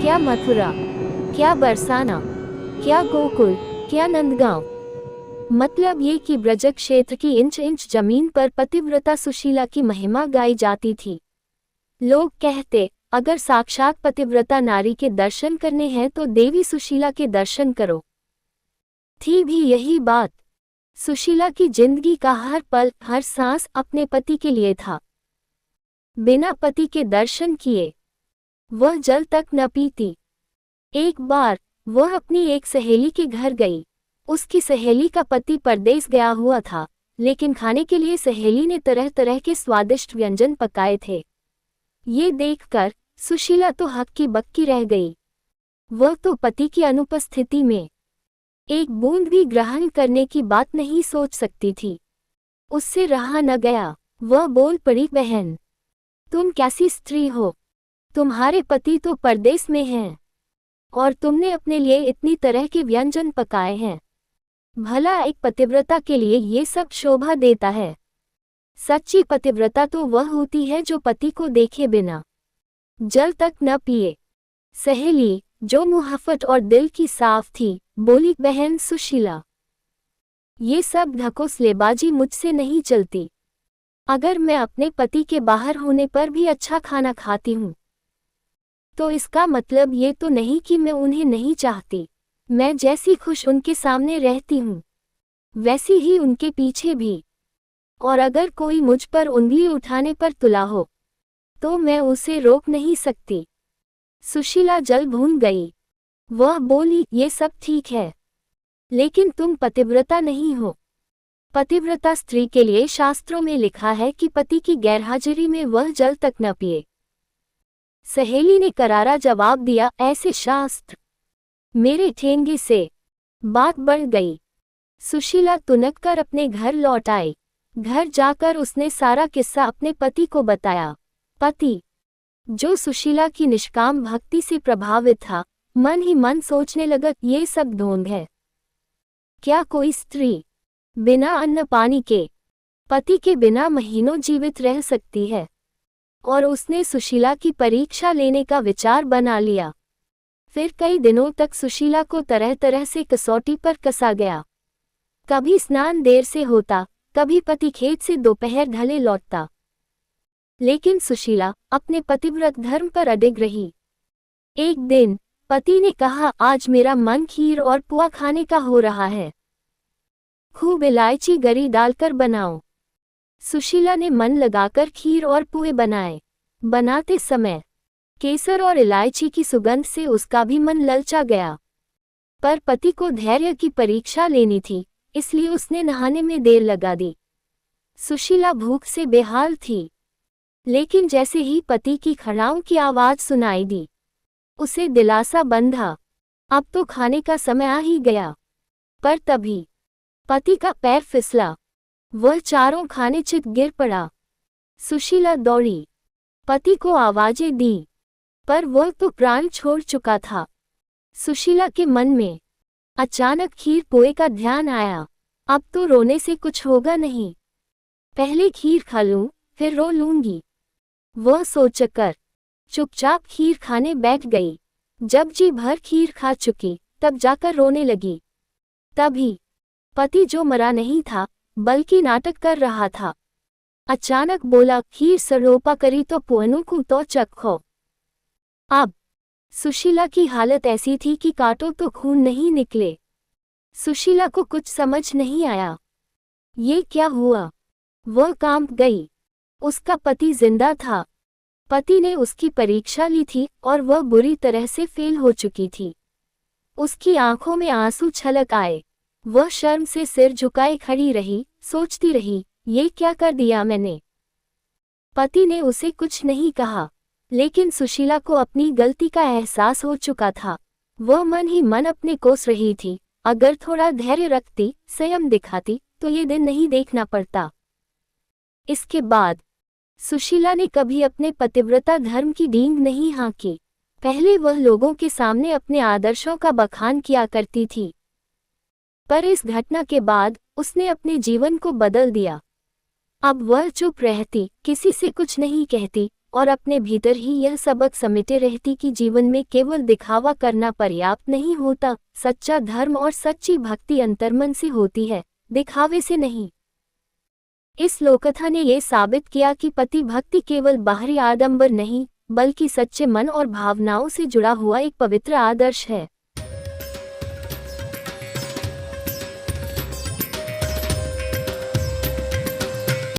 क्या मथुरा, क्या बरसाना, क्या गोकुल, क्या नंदगांव। मतलब ये कि ब्रज क्षेत्र की इंच इंच जमीन पर पतिव्रता सुशीला की महिमा गाई जाती थी। लोग कहते, अगर साक्षात पतिव्रता नारी के दर्शन करने हैं तो देवी सुशीला के दर्शन करो। थी भी यही बात। सुशीला की जिंदगी का हर पल, हर सांस अपने पति के लिए था। बिना पति के दर्शन किए वह जल तक न पीती। एक बार वह अपनी एक सहेली के घर गई। उसकी सहेली का पति परदेस गया हुआ था, लेकिन खाने के लिए सहेली ने तरह तरह के स्वादिष्ट व्यंजन पकाए थे। ये देखकर सुशीला तो हक्की बक्की रह गई। वह तो पति की अनुपस्थिति में एक बूंद भी ग्रहण करने की बात नहीं सोच सकती थी। उससे रहा न गया। वह बोल पड़ी, बहन तुम कैसी स्त्री हो? तुम्हारे पति तो परदेस में हैं और तुमने अपने लिए इतनी तरह के व्यंजन पकाए हैं। भला एक पतिव्रता के लिए ये सब शोभा देता है? सच्ची पतिव्रता तो वह होती है जो पति को देखे बिना जल तक न पिए। सहेली, जो मुहफ़्फ़त और दिल की साफ थी, बोली, बहन सुशीला, ये सब ढकोसलेबाजी मुझसे नहीं चलती। अगर मैं अपने पति के बाहर होने पर भी अच्छा खाना खाती हूँ तो इसका मतलब ये तो नहीं कि मैं उन्हें नहीं चाहती। मैं जैसी खुश उनके सामने रहती हूँ वैसी ही उनके पीछे भी। और अगर कोई मुझ पर उंगली उठाने पर तुला हो तो मैं उसे रोक नहीं सकती। सुशीला जल भून गई। वह बोली, ये सब ठीक है, लेकिन तुम पतिव्रता नहीं हो। पतिव्रता स्त्री के लिए शास्त्रों में लिखा है कि पति की गैरहाजिरी में वह जल तक न पिए। सहेली ने करारा जवाब दिया, ऐसे शास्त्र मेरे ठेंगे से। बात बढ़ गई। सुशीला तुनक कर अपने घर लौट आई। घर जाकर उसने सारा किस्सा अपने पति को बताया। पति, जो सुशीला की निष्काम भक्ति से प्रभावित था, मन ही मन सोचने लगा, ये सब ढोंग है। क्या कोई स्त्री बिना अन्न पानी के पति के बिना महीनों जीवित रह सकती है? और उसने सुशीला की परीक्षा लेने का विचार बना लिया। फिर कई दिनों तक सुशीला को तरह तरह से कसौटी पर कसा गया। कभी स्नान देर से होता, कभी पति खेत से दोपहर ढले लौटता, लेकिन सुशीला अपने पतिव्रत धर्म पर अडिग रही। एक दिन पति ने कहा, आज मेरा मन खीर और पुआ खाने का हो रहा है, खूब इलायची गरी डालकर बनाओ। सुशीला ने मन लगाकर खीर और पुए बनाए। बनाते समय केसर और इलायची की सुगंध से उसका भी मन ललचा गया। पर पति को धैर्य की परीक्षा लेनी थी, इसलिए उसने नहाने में देर लगा दी। सुशीला भूख से बेहाल थी, लेकिन जैसे ही पति की खड़ाओं की आवाज सुनाई दी, उसे दिलासा बंधा। अब तो खाने का समय आ ही गया। पर तभी पति का पैर फिसला। वह चारों खाने चित गिर पड़ा। सुशीला दौड़ी, पति को आवाजें दी, पर वह तो प्राण छोड़ चुका था। सुशीला के मन में अचानक खीर पोए का ध्यान आया। अब तो रोने से कुछ होगा नहीं, पहले खीर खा लूं, फिर रो लूंगी। वह सोचकर चुपचाप खीर खाने बैठ गई। जब जी भर खीर खा चुकी, तब जाकर रोने लगी। तभी पति, जो मरा नहीं था बल्कि नाटक कर रहा था, अचानक बोला, खीर सरोपा करी तो पुअनु को तो चखो। अब सुशीला की हालत ऐसी थी कि काटो तो खून नहीं निकले। सुशीला को कुछ समझ नहीं आया, ये क्या हुआ। वह कांप गई। उसका पति जिंदा था। पति ने उसकी परीक्षा ली थी और वह बुरी तरह से फेल हो चुकी थी। उसकी आंखों में आंसू छलक आए। वह शर्म से सिर झुकाए खड़ी रही, सोचती रही, ये क्या कर दिया मैंने। पति ने उसे कुछ नहीं कहा, लेकिन सुशीला को अपनी गलती का एहसास हो चुका था। वह मन ही मन अपने कोस रही थी, अगर थोड़ा धैर्य रखती, संयम दिखाती, तो ये दिन नहीं देखना पड़ता। इसके बाद सुशीला ने कभी अपने पतिव्रता धर्म की डींग नहीं हाँकी। पहले वह लोगों के सामने अपने आदर्शों का बखान किया करती थी, पर इस घटना के बाद उसने अपने जीवन को बदल दिया। अब वह चुप रहती, किसी से कुछ नहीं कहती, और अपने भीतर ही यह सबक समेटे रहती कि जीवन में केवल दिखावा करना पर्याप्त नहीं होता। सच्चा धर्म और सच्ची भक्ति अंतर्मन से होती है, दिखावे से नहीं। इस लोककथा ने ये साबित किया कि पति भक्ति केवल बाहरी आडंबर नहीं, बल्कि सच्चे मन और भावनाओं से जुड़ा हुआ एक पवित्र आदर्श है।